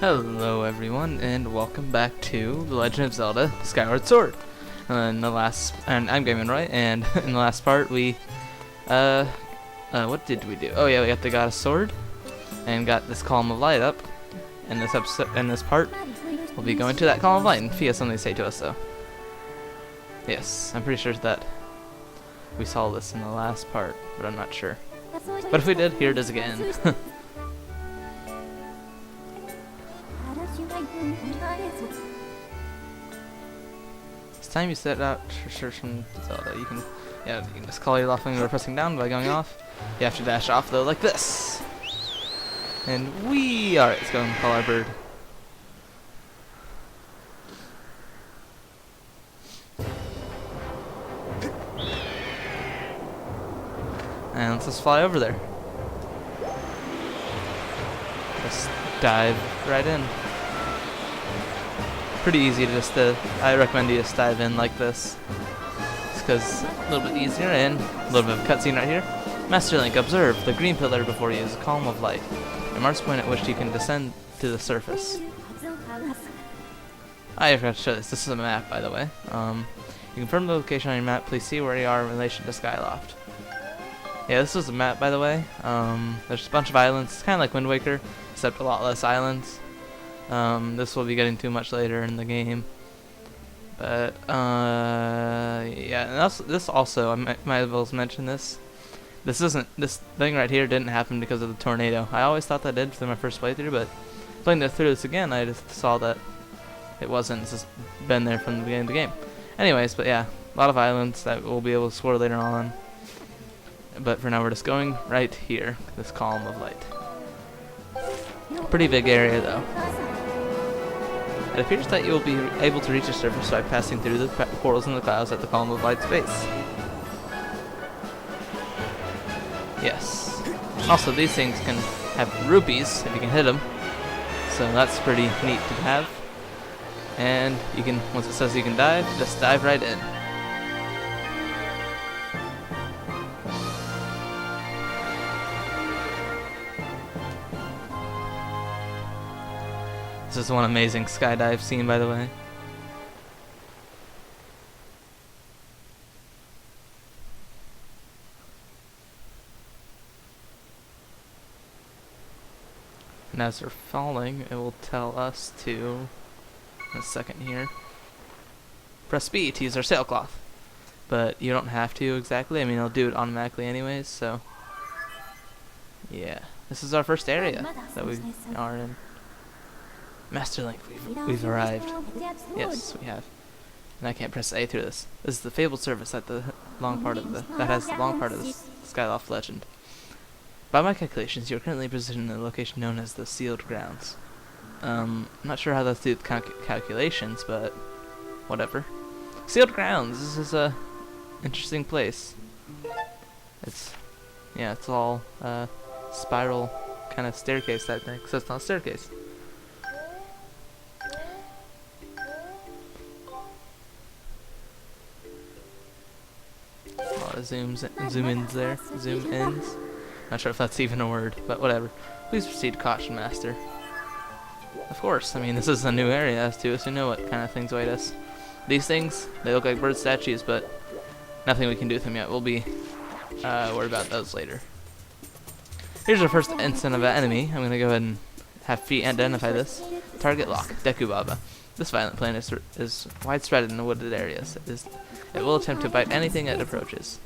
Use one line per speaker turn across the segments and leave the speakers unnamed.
Hello everyone, and welcome back to The Legend of Zelda Skyward Sword. And I'm Gaming Roy, and in the last part we, what did we do? Oh yeah, we got a sword, and got this column of light up. In this part, we'll be going to that column of light, and Fia has something to say to us though. Yes, I'm pretty sure that we saw this in the last part, but I'm not sure. But if we did, here it is again. It's time you set out to search from Zelda. You can just call it off when you're pressing down by going off. You have to dash off though, like this. And alright, let's go and call our bird. And let's just fly over there. Just dive right in. Pretty easy to I recommend you just dive in like this. It's because a little bit easier, and a little bit of a cutscene right here. Master Link, observe the green pillar before you is a column of light. A marks point at which you can descend to the surface. I forgot to show this. This is a map, by the way. You confirm the location on your map. Please see where you are in relation to Skyloft. Yeah, this is a map, by the way. There's a bunch of islands. It's kind of like Wind Waker, except a lot less islands. This will be getting too much later in the game, but yeah. And this also, I might as well mention this. This thing right here didn't happen because of the tornado. I always thought that did through my first playthrough, but playing through this again, I just saw that it wasn't. It's just been there from the beginning of the game. Anyways, but yeah, a lot of islands that we'll be able to explore later on. But for now, we're just going right here, this column of light. Pretty big area though. It appears that you will be able to reach the surface by passing through the portals in the clouds at the column of light's base. Yes. Also, these things can have rupees if you can hit them, so that's pretty neat to have. And you can, once it says you can dive, just dive right in. This is one amazing skydive scene, by the way. And as we're falling, it will tell us to, in a second here, press B to use our sailcloth. But you don't have to exactly. I mean, it'll do it automatically anyways, so yeah. This is our first area that we are in. Master Link, we've arrived. Yes, we have. And I can't press A through this. This is the fabled surface that has the long part of the Skyloft legend. By my calculations, you are currently positioned in a location known as the Sealed Grounds. I'm not sure how that's to do with calculations, but whatever. Sealed Grounds. This is a interesting place. It's all spiral kind of staircase type thing. So it's not a staircase. Zoom ins there. Zoom ins. Not sure if that's even a word, but whatever. Please proceed, caution master. Of course, I mean, this is a new area as to us. We know what kind of things await us. These things, they look like bird statues, but nothing we can do with them yet. We'll be worried about those later. Here's our first instant of an enemy. I'm gonna go ahead and have Feet identify this. Target lock, Deku Baba. This violent plant is widespread in the wooded areas. It will attempt to bite anything it approaches.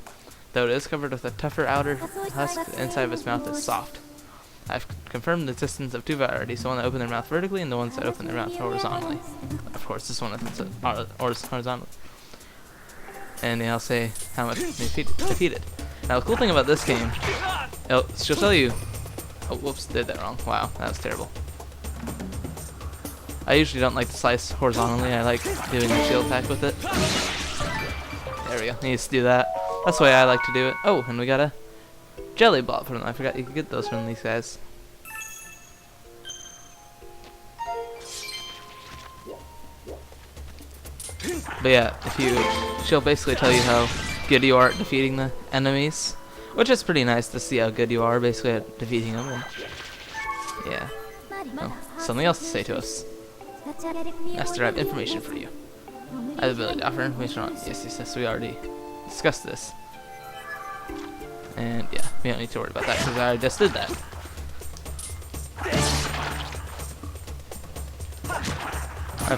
Though it is covered with a tougher outer husk, the inside of its mouth is soft. I've confirmed the existence of two varieties, the one that open their mouth vertically and the ones that open their mouth horizontally. Of course, this one is horizontal. And I'll say how much defeated. Now, the cool thing about this game, she'll tell you... Oh, whoops, did that wrong. Wow, that was terrible. I usually don't like to slice horizontally. I like doing the shield attack with it. There we go. Needs to do that. That's the way I like to do it. Oh, and we got a jelly blob from them. I forgot you could get those from these guys. But yeah, she'll basically tell you how good you are at defeating the enemies, which is pretty nice to see how good you are basically at defeating them. And yeah. Oh, something else to say to us. Master, I have information for you. I have the ability to offer information on... Yes, we already discussed this. And yeah, we don't need to worry about that because I already just did that. I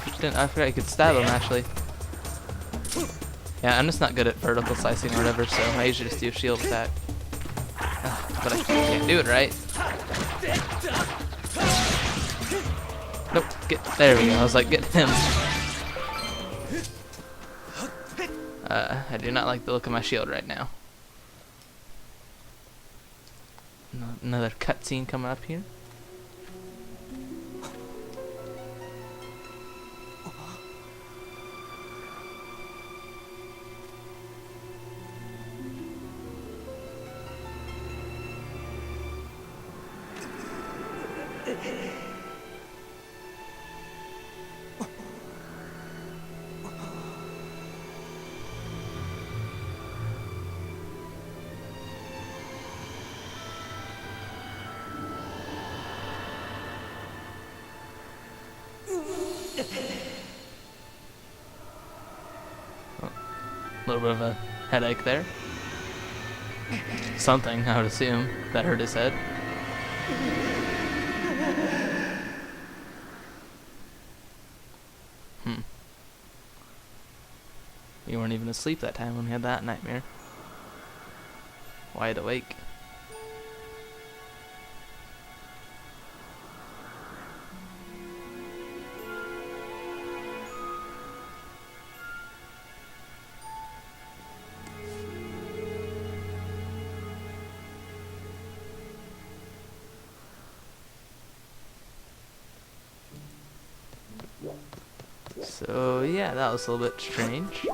forgot you could stab him, actually. Yeah, I'm just not good at vertical slicing or whatever, so I usually just do a shield attack. But I can't do it right. Nope, there we go. I was like, get him. I do not like the look of my shield right now. Another cutscene coming up here. A little bit of a headache there. Something, I would assume, that hurt his head. You weren't even asleep that time when we had that nightmare. Wide awake. So yeah, that was a little bit strange.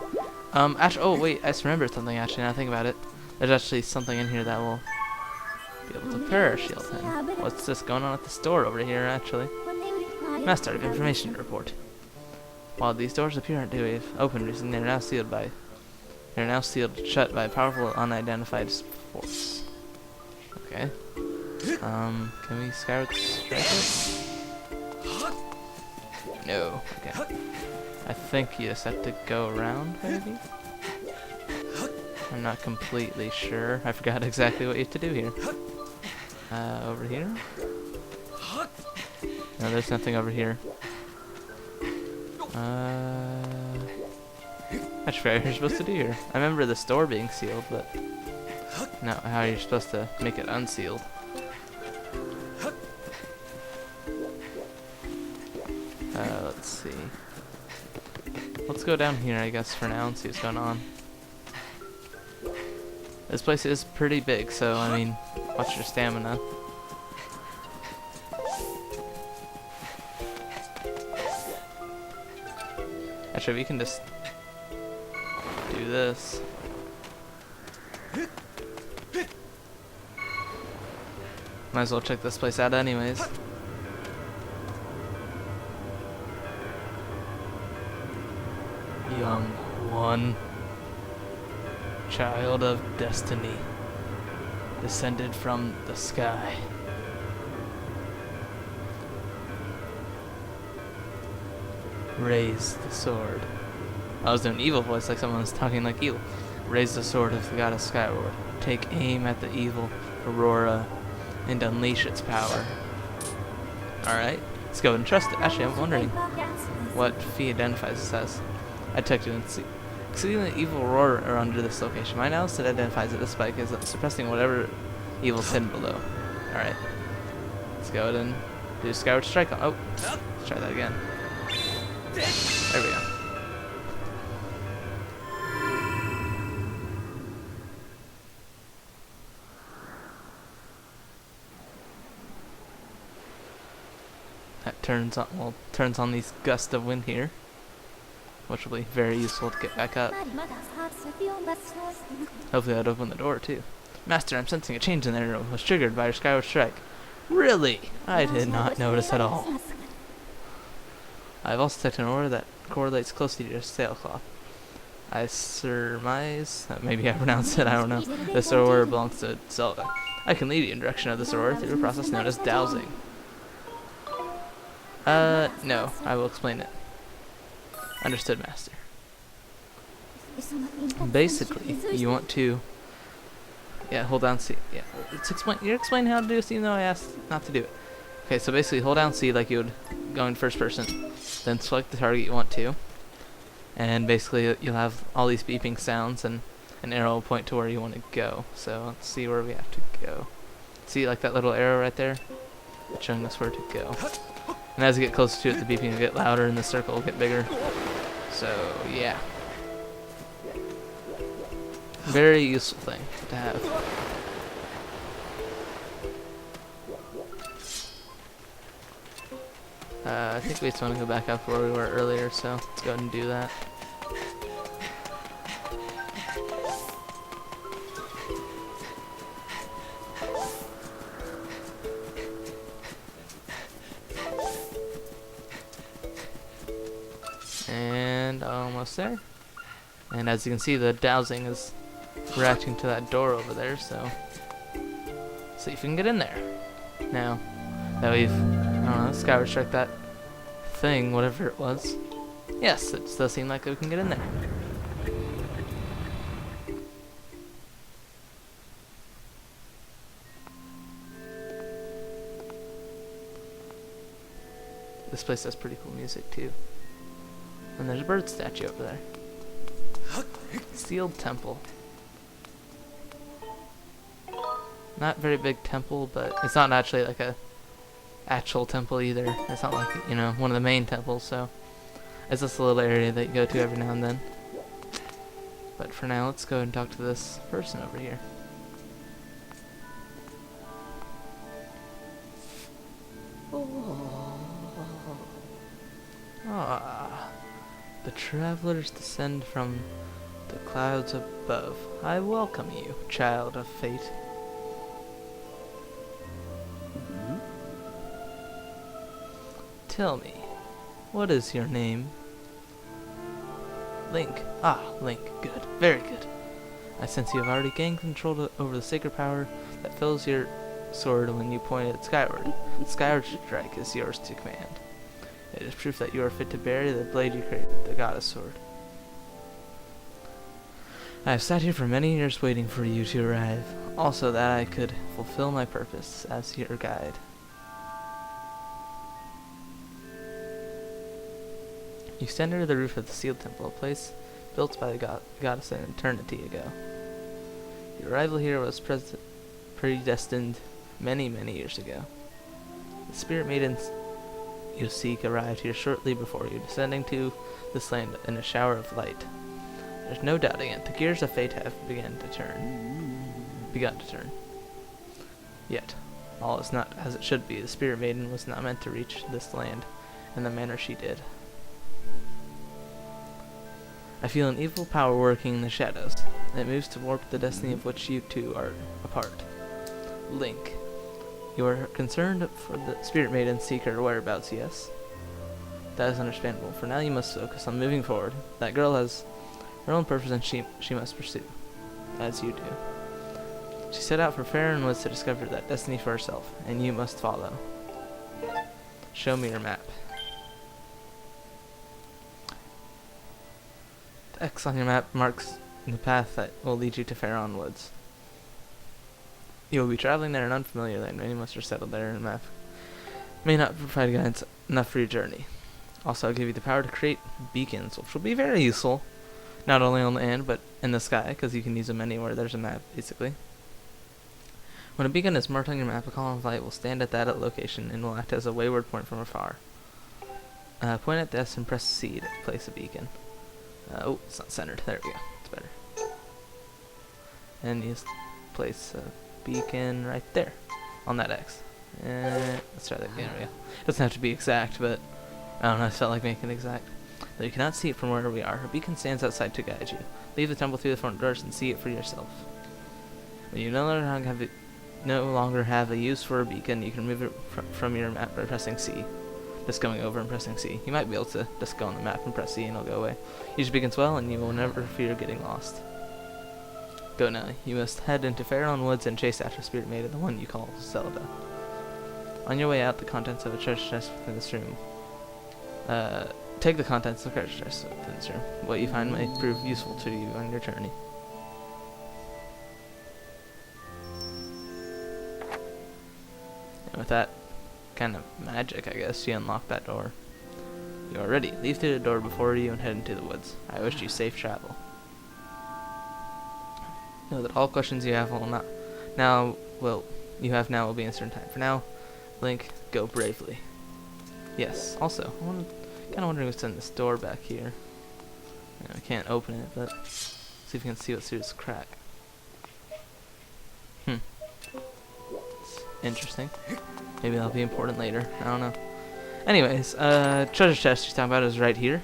Actually, oh wait, I just remembered something. Actually, now I think about it, there's actually something in here that will be able to parashield him. What's this going on at this door over here? Actually, Master, I have information to report. While these doors appear to have opened recently, they're now sealed shut by a powerful unidentified force. Okay. Can we Skyward strike it? No. Okay. I think you just have to go around, maybe? I'm not completely sure. I forgot exactly what you have to do here. Over here? No, there's nothing over here. I forgot what you're supposed to do here. I remember the store being sealed, but not how you're supposed to make it unsealed. Let's see. Let's go down here, I guess, for now and see what's going on. This place is pretty big, so, I mean, watch your stamina. Actually, we can just do this. Might as well check this place out anyways. Young one, child of destiny, descended from the sky. Raise the sword. I was doing an evil voice, like someone was talking like evil. Raise the sword of the goddess Skyward. Take aim at the evil Aurora and unleash its power. Alright, let's go and trust it. Actually, I'm wondering what Fee identifies this as. I detected and see. Exceeding the evil Aurora are under this location. My analysis identifies that this spike is suppressing whatever evil is hidden below. Alright. Let's go ahead and do Skyward Strike. Oh, let's try that again. There we go. That turns on these gusts of wind here, which will be very useful to get back up. Hopefully that'd open the door too. Master, I'm sensing a change in there that was triggered by your Skyward Strike. Really? I did not notice at all. I've also detected an aura that correlates closely to your sailcloth. I surmise, maybe I pronounced it, I don't know. This aura belongs to Zelda. I can lead you in direction of this aura through a process known as dowsing. No, I will explain it. Understood, Master. Basically, you want to... Yeah, hold down C. Yeah, you're explaining how to do this even though I asked not to do it. Okay, so basically hold down C like you would go in first person. Then select the target you want to. And basically you'll have all these beeping sounds and an arrow will point to where you want to go. So let's see where we have to go. See like that little arrow right there? It's showing us where to go. And as you get closer to it, the beeping will get louder and the circle will get bigger. So, yeah. Very useful thing to have. I think we just want to go back up where we were earlier, so let's go ahead and do that. And almost there. And as you can see, the dowsing is reacting to that door over there, so see if you can get in there. Now that we've, I don't know, Skyward Strike that thing, whatever it was. Yes, it does seem like we can get in there. This place has pretty cool music too. And there's a bird statue over there. Sealed temple. Not very big temple, but it's not actually like a actual temple either. It's not like, you know, one of the main temples, so it's just a little area that you go to every now and then. But for now, let's go and talk to this person over here. Ah, the travelers descend from the clouds above. I welcome you, child of fate. Tell me, what is your name? Link. Ah, Link. Good. Very good. I sense you have already gained control over the sacred power that fills your sword when you point it skyward. The Skyward Strike is yours to command. It is proof that you are fit to bury the blade you created, the goddess sword. I have sat here for many years waiting for you to arrive, also that I could fulfill my purpose as your guide. You stand under the roof of the sealed temple, a place built by the goddess an eternity ago. Your arrival here was predestined many, many years ago. The spirit maidens you seek arrived here shortly before you, descending to this land in a shower of light. There's no doubting it. The gears of fate have begun to turn. Yet, all is not as it should be. The spirit maiden was not meant to reach this land in the manner she did. I feel an evil power working in the shadows. It moves to warp the destiny of which you two are a part. Link. You are concerned for the spirit maiden seeker whereabouts, yes? That is understandable. For now you must focus on moving forward. That girl has her own purpose and she must pursue, as you do. She set out for Faron Woods to discover that destiny for herself, and you must follow. Show me your map. The X on your map marks the path that will lead you to Faron Woods. You will be traveling there in unfamiliar land. Many must are settled there, and the map may not provide guidance enough for your journey. Also, I'll give you the power to create beacons, which will be very useful, not only on land, but in the sky, because you can use them anywhere there's a map, basically. When a beacon is marked on your map, a column of light will stand at that location and will act as a wayward point from afar. Point at this and press C to place a beacon. Oh, it's not centered. There we go. It's better. And you just place a beacon right there on that X. Let's try that again. There we go. Doesn't have to be exact, but I don't know. I felt like making it exact. Though you cannot see it from where we are, a beacon stands outside to guide you. Leave the temple through the front doors and see it for yourself. When you no longer have a use for a beacon, you can remove it from your map by pressing C. Just going over and pressing C. You might be able to just go on the map and press C and it'll go away. Use your beacons well and you will never fear getting lost. Go now. You must head into Faron Woods and chase after Spirit Maiden, the one you call Zelda. On your way out, the contents of a treasure chest within this room Take the contents of the treasure chest in this room. What you find may prove useful to you on your journey. And with that kind of magic, I guess, you unlock that door. You are ready. Leave through the door before you and head into the woods. I wish you safe travel. Know that all questions you have will be answered in time. For now, Link, go bravely. Yes. Also, I'm kind of wondering what's in this door back here. I can't open it, but see if we can see what's through this crack. It's interesting. Maybe that'll be important later. I don't know. Anyways, treasure chest you're talking about is right here,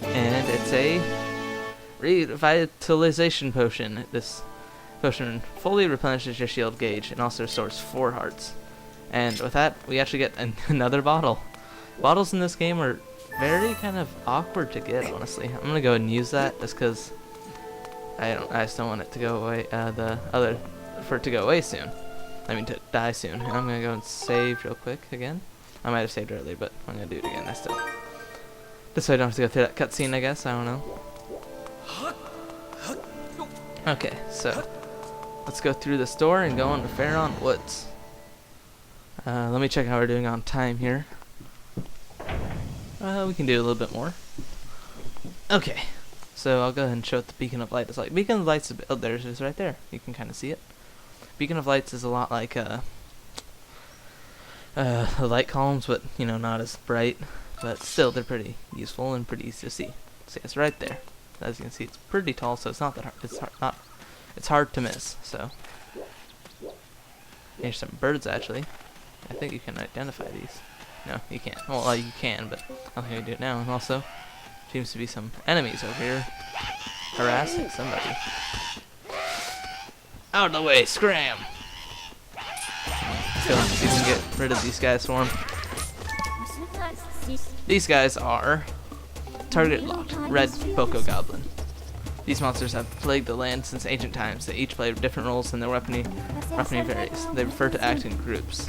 and it's a Revitalization Potion. This potion fully replenishes your shield gauge and also restores 4 hearts. And with that, we actually get another bottle. Bottles in this game are very kind of awkward to get, honestly. I'm gonna go ahead and use that just because I just don't want it to go away. For it to go away soon. I mean, to die soon. And I'm gonna go and save real quick again. I might have saved earlier, but I'm gonna do it again. This way I don't have to go through that cutscene, I guess. I don't know. Okay, so let's go through this door and go on to Faron Woods. Let me check how we're doing on time here. We can do a little bit more. Okay, so I'll go ahead and show what the Beacon of Light is like. Beacon of Light's there's it is right there. You can kind of see it. Beacon of Lights is a lot like the light columns, but not as bright. But still, they're pretty useful and pretty easy to see. See, it's right there. As you can see, it's pretty tall, so it's not that hard. It's hard to miss. So here's some birds actually. I think you can identify these. No, you can't. Well, you can, but I don't think I do it now. And also, seems to be some enemies over here harassing somebody. Out of the way, scram! So let's see if we can get rid of these guys for him. These guys are target locked, red Boko Goblin. These monsters have plagued the land since ancient times. They each play different roles and their weaponry varies. They prefer to act in groups.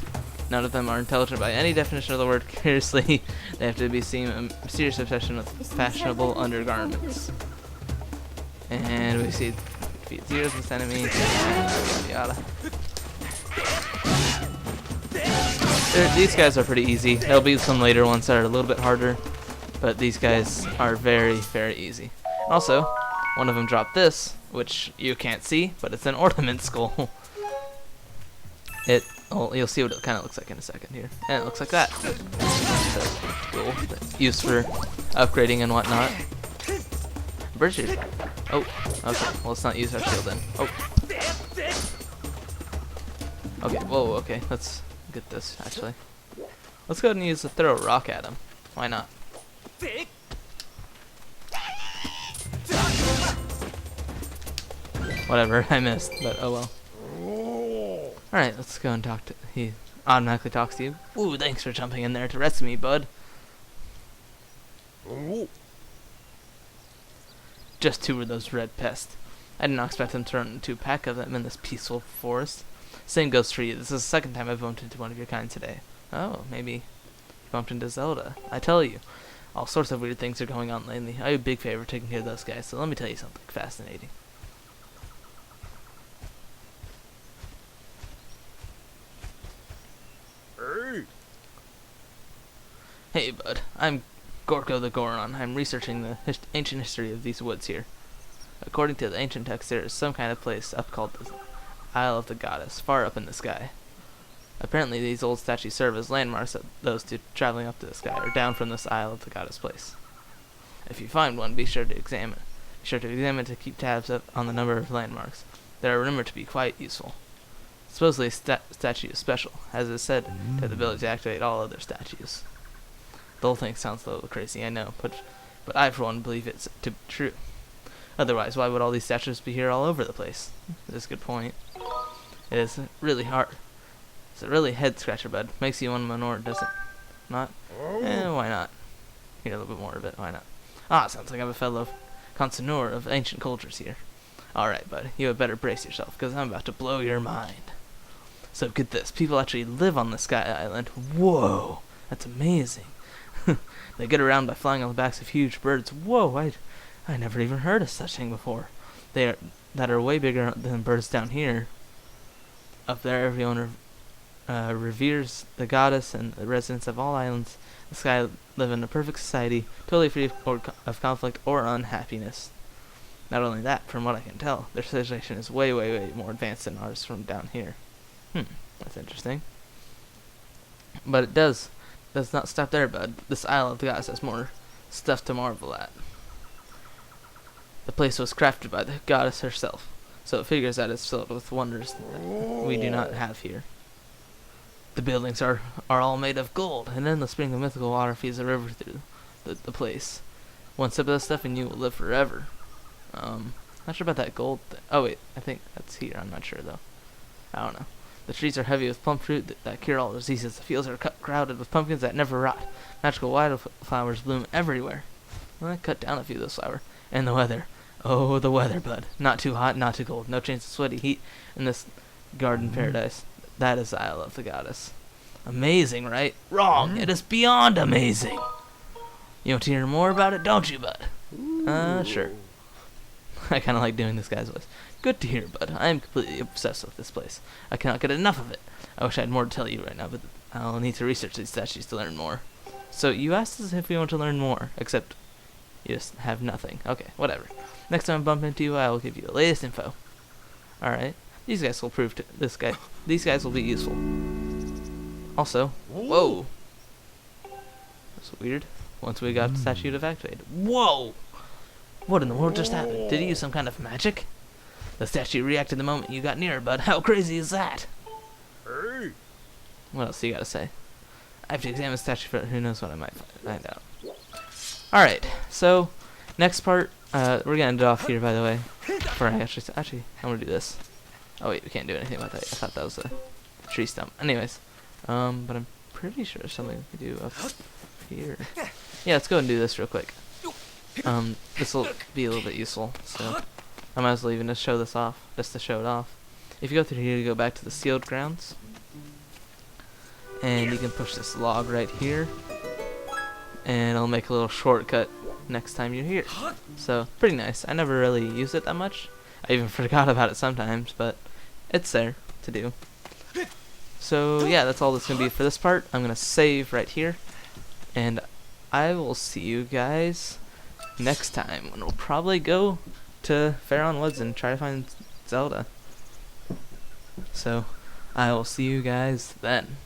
None of them are intelligent by any definition of the word. Curiously, they have to be seen a mysterious obsession with fashionable undergarments. And we see defeat zeros with enemies. Yada. These guys are pretty easy. There'll be some later ones that are a little bit harder, but these guys are very, very easy. Also, one of them dropped this, which you can't see, but it's an ornament skull. You'll see what it kind of looks like in a second here. And it looks like that. Cool. Used for upgrading and whatnot. Bird shield. Oh, okay. Well, let's not use our shield then. Oh. Okay, whoa, okay. Let's get this, actually. Let's go ahead and throw a rock at him. Why not? Whatever, I missed, but oh well. Alright, let's go and talk to... He automatically talks to you. Ooh, thanks for jumping in there to rescue me, bud. Just 2 of those red pests. I did not expect them to run into a pack of them in this peaceful forest. Same goes for you. This is the 2nd time I've bumped into one of your kind today. Oh, maybe you bumped into Zelda. I tell you, all sorts of weird things are going on lately. I owe you a big favor taking care of those guys, so let me tell you something fascinating. Hey, bud. I'm Gorko the Goron. I'm researching the ancient history of these woods here. According to the ancient text, there is some kind of place up called the Isle of the Goddess, far up in the sky. Apparently, these old statues serve as landmarks of those traveling up to the sky, or down from this Isle of the Goddess place. If you find one, be sure to examine. Be sure to examine to keep tabs on the number of landmarks. They are rumored to be quite useful. Supposedly, a statue is special, as it is said to have the ability to activate all other statues. The whole thing sounds a little crazy, I know, but I, for one, believe it's to be true. Otherwise, why would all these statues be here all over the place? That's a good point. It is really hard. It's a really head-scratcher, bud. Makes you want to ignore it, does it? Not? Why not? Hear a little bit more of it, why not? Ah, sounds like I'm a fellow connoisseur of ancient cultures here. Alright, bud, you had better brace yourself, because I'm about to blow your mind. So get this, people actually live on the Sky Island. Whoa, that's amazing. They get around by flying on the backs of huge birds. Whoa, I never even heard of such thing before. That are way bigger than birds down here. Up there, every owner reveres the goddess, and the residents of all islands in the sky live in a perfect society, totally free of conflict or unhappiness. Not only that, from what I can tell, their civilization is way, way, way more advanced than ours from down here. That's interesting. But it does not stop there, bud. This Isle of the Goddess has more stuff to marvel at. The place was crafted by the goddess herself, so it figures that it's filled with wonders that we do not have here. The buildings are all made of gold, and then the spring of mythical water feeds a river through the place. One sip of this stuff and you will live forever. Not sure about that gold thing. Oh wait, I think that's here. I'm not sure though. I don't know. The trees are heavy with plum fruit that cure all diseases. The fields are crowded with pumpkins that never rot. Magical wildflowers bloom everywhere. Well, I cut down a few of those flowers. And the weather. Oh, the weather, bud. Not too hot, not too cold. No chance of sweaty heat in this garden paradise. That is the Isle of the Goddess. Amazing, right? Wrong. It is beyond amazing. You want to hear more about it, don't you, bud? Sure. I kind of like doing this guy's voice. Good to hear, bud. I am completely obsessed with this place. I cannot get enough of it. I wish I had more to tell you right now, but I'll need to research these statues to learn more. So you asked us if we want to learn more, except you just have nothing. Okay, whatever. Next time I bump into you, I will give you the latest info. Alright. These guys will prove to this guy. These guys will be useful. Also, whoa. That's weird. Once we got the statue activated. Whoa! What in the world just happened? Did he use some kind of magic? The statue reacted the moment you got near, bud. How crazy is that?
Hey.
What else do you gotta say? I have to examine the statue, but who knows what I might find out. Alright, so next part, we're gonna end it off here, by the way. Before I actually, I'm gonna do this. Oh wait, we can't do anything about that. I thought that was a tree stump. Anyways, but I'm pretty sure there's something we can do up here. Yeah, let's go and do this real quick. This will be a little bit useful, so I might as well even just show this off, just to show it off. If you go through here, you go back to the sealed grounds, and you can push this log right here, and it'll make a little shortcut next time you're here. So, pretty nice. I never really use it that much. I even forgot about it sometimes, but it's there to do. So, yeah, that's all that's going to be for this part. I'm going to save right here, and I will see you guys next time, when we'll probably go to Faron Woods and try to find Zelda. So, I will see you guys then.